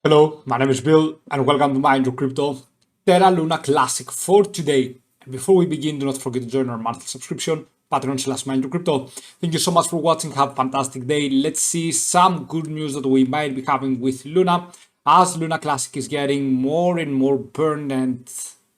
Hello, my name is Bill and welcome to MindYourCrypto Terra Luna Classic for today. And before we begin, do not forget to join our monthly subscription, Patreon/MindYourCrypto. Thank you so much for watching. Have a fantastic day. Let's see some good news that we might be having with Luna, as Luna Classic is getting more and more burned and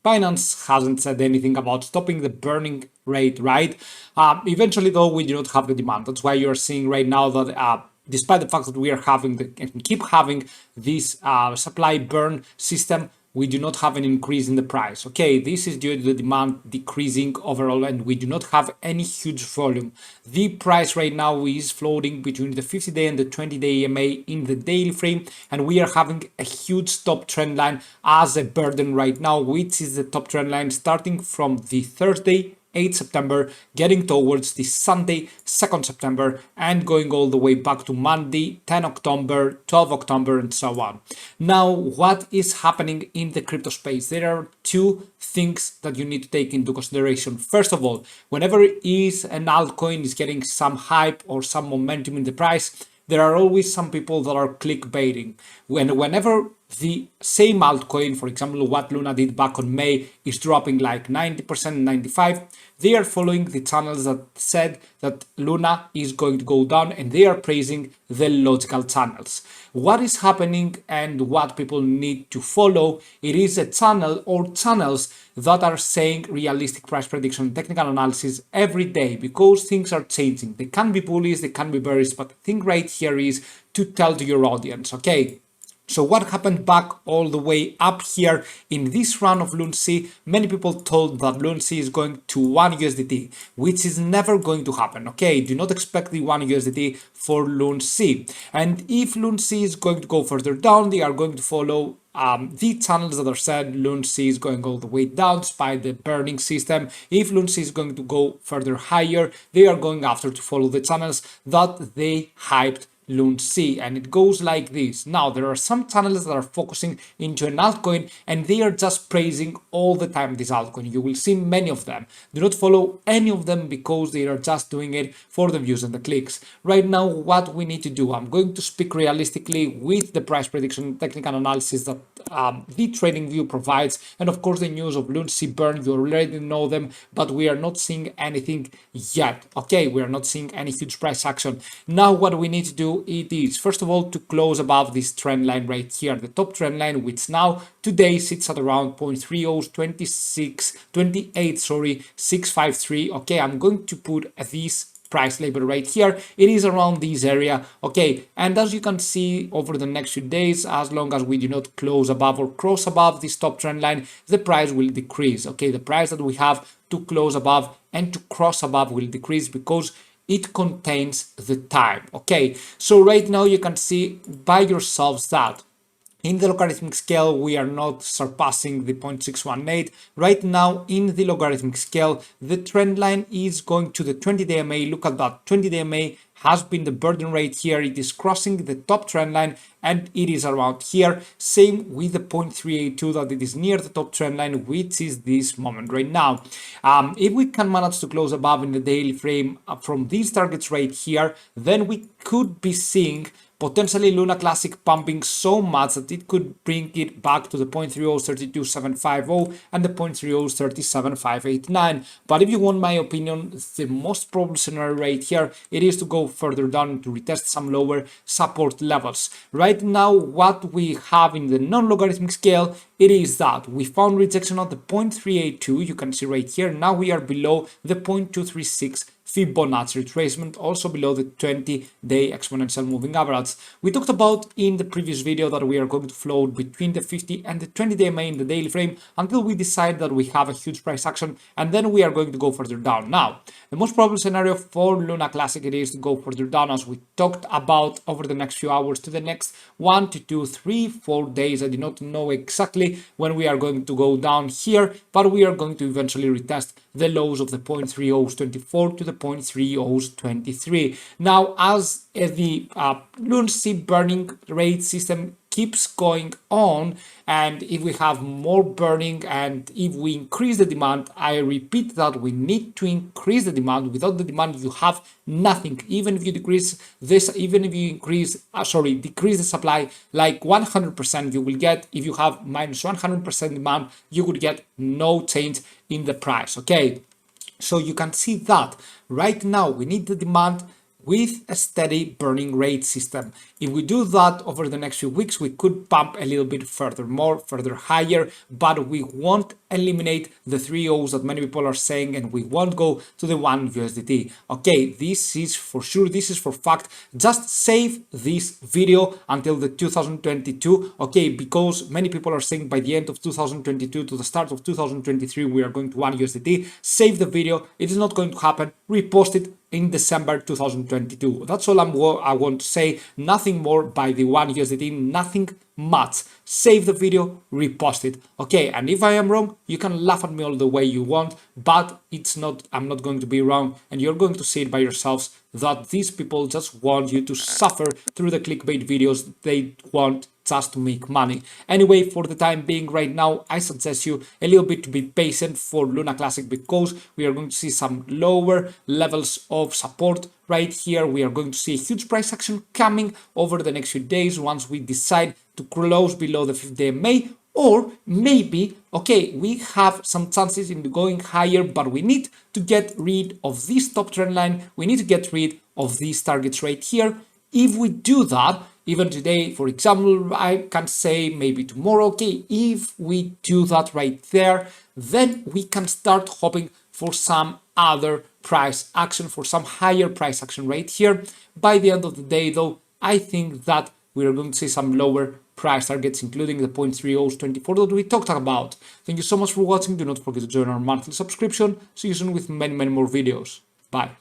Binance hasn't said anything about stopping the burning rate, right? Eventually, though, we do not have the demand. That's why you're seeing right now that despite the fact that we are having and keep having this supply burn system, we do not have an increase in the price. Okay, this is due to the demand decreasing overall, and we do not have any huge volume. The price right now is floating between the 50-day and the 20-day EMA in the daily frame, and we are having a huge top trend line as a burden right now, which is the top trend line starting from the Thursday 8 September, getting towards the Sunday 2nd September, and going all the way back to Monday 10 October, 12 October, and so on. Now, what is happening in the crypto space? There are two things that you need to take into consideration. First of all, whenever is an altcoin is getting some hype or some momentum in the price, there are always some people that are clickbaiting. Whenever the same altcoin, for example, what Luna did back on May, is dropping like 90%, 95%, they are following the channels that said that Luna is going to go down, and they are praising the logical channels. What is happening and what people need to follow, it is a channel or channels that are saying realistic price prediction, technical analysis every day, because things are changing. They can be bullish, they can be bearish, but the thing right here is to tell to your audience, okay? So what happened back all the way up here in this run of LUNC? Many people told that LUNC is going to 1 USDT, which is never going to happen. Okay, do not expect the 1 USDT for LUNC. And if LUNC is going to go further down, they are going to follow the channels that are said LUNC is going all the way down despite the burning system. If LUNC is going to go further higher, they are going after to follow the channels that they hyped LUNC, and it goes like this. Now, there are some channels that are focusing into an altcoin, and they are just praising all the time this altcoin. You will see many of them. Do not follow any of them because they are just doing it for the views and the clicks. Right now, what we need to do, I'm going to speak realistically with the price prediction technical analysis that the TradingView provides, and of course the news of LUNC burn, you already know them, but we are not seeing anything yet. Okay, we are not seeing any huge price action. Now what we need to do, it is first of all to close above this trend line right here, the top trend line, which now today sits at around 0.3028 653. Okay, I'm going to put this price label right here. It is around this area. Okay, and as you can see over the next few days, as long as we do not close above or cross above this top trend line, the price will decrease. Okay, the price that we have to close above and to cross above will decrease because it contains the time. Okay, so right now you can see by yourselves that in the logarithmic scale, we are not surpassing the 0.618. Right now, in the logarithmic scale, the trend line is going to the 20-day MA. Look at that. 20-day MA has been the burden rate here. It is crossing the top trend line, and it is around here. Same with the 0.382 that it is near the top trend line, which is this moment right now. If we can manage to close above in the daily frame from these targets right here, then we could be seeing potentially Luna Classic pumping so much that it could bring it back to the 0.3032750 and the 0.3037589. But if you want my opinion, the most probable scenario right here, it is to go further down to retest some lower support levels. Right now, what we have in the non-logarithmic scale, it is that we found rejection of the 0.382, you can see right here. Now we are below the 0.236 Fibonacci retracement, also below the 20-day exponential moving average. We talked about in the previous video that we are going to float between the 50 and the 20-day MA in the daily frame until we decide that we have a huge price action, and then we are going to go further down. Now, the most probable scenario for Luna Classic, it is to go further down, as we talked about over the next few hours, to the next 1 to 2, 3, 4 days. I do not know exactly when we are going to go down here, but we are going to eventually retest the lows of the 0.3024 to the 0.3023. Now, as the LUNC burning rate system keeps going on, and if we have more burning and if we increase the demand, I repeat that we need to increase the demand. Without the demand, you have nothing. Even if you decrease this, even if you decrease the supply like 100%, you will get, if you have minus 100% demand, you would get no change in the price. Okay, so you can see that right now we need the demand with a steady burning rate system. If we do that over the next few weeks, we could pump a little bit further higher, but we won't eliminate the 3 O's that many people are saying, and we won't go to the 1 USDT. Okay, this is for sure, this is for fact. Just save this video until the 2022, okay, because many people are saying by the end of 2022 to the start of 2023, we are going to 1 USDT. Save the video, it is not going to happen. Repost it in December 2022. That's all I want to say. Nothing more by the 1 USDT, nothing much. Save the video, repost it. Okay, and if I am wrong, you can laugh at me all the way you want, but I'm not going to be wrong, and you're going to see it by yourselves that these people just want you to suffer through the clickbait videos. They want just to make money. Anyway, for the time being right now, I suggest you a little bit to be patient for Luna Classic, because we are going to see some lower levels of support right here. We are going to see a huge price action coming over the next few days once we decide to close below the 50 MA, or maybe, okay, we have some chances in going higher, but we need to get rid of this top trend line. We need to get rid of these targets right here. If we do that, even today, for example, I can say maybe tomorrow, okay, if we do that right there, then we can start hoping for some other price action, for some higher price action right here. By the end of the day, though, I think that we are going to see some lower price targets, including the 0.3024 that we talked about. Thank you so much for watching. Do not forget to join our monthly subscription. See you soon with many more videos. Bye.